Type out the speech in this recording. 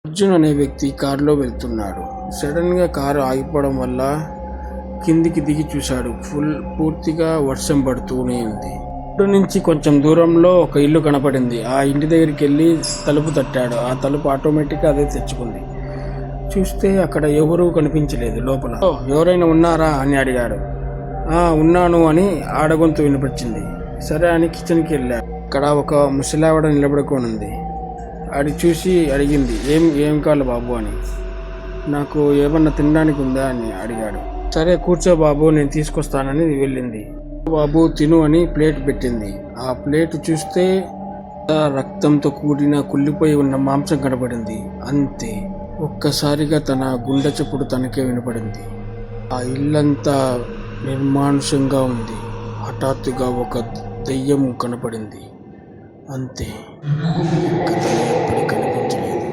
అర్జున్ అనే వ్యక్తి కారులో వెళ్తున్నాడు. సడన్గా కారు ఆగిపోవడం వల్ల కిందికి దిగి చూశాడు. పూర్తిగా వర్షం పడుతూనే ఉంది. రోడ్డు నుంచి కొంచెం దూరంలో ఒక ఇల్లు కనపడింది. ఆ ఇంటి దగ్గరికి వెళ్ళి తలుపు తట్టాడు. ఆ తలుపు ఆటోమేటిక్గా అదే తెచ్చుకుంది. చూస్తే అక్కడ ఎవరూ కనిపించలేదు. లోపల ఎవరైనా ఉన్నారా అని అడిగాడు. ఉన్నాను అని ఆడగొంతు వినిపించింది. సరే అని కిచెన్కి వెళ్ళాడు. అక్కడ ఒక ముసలావిడ నిలబడుకొని ఉంది. అది చూసి అడిగింది, ఏం కావాలి బాబు అని. నాకు ఏమన్నా తినడానికి ఉందా అని అడిగాడు. సరే కూర్చో బాబు, నేను తీసుకొస్తానని వెళ్ళింది. బాబు తిను అని ప్లేట్ పెట్టింది. ఆ ప్లేట్ చూస్తే రక్తంతో కూడిన కుళ్ళిపోయి ఉన్న మాంసం కనపడింది. అంతే, ఒక్కసారిగా తన గుండె చప్పుడు తనకే వినపడింది. ఆ ఇల్లంతా నిర్మానుషంగా ఉంది. హఠాత్తుగా ఒక దెయ్యం కనపడింది. అంతే, కథ ఎప్పటికీ కనిపించలేదు.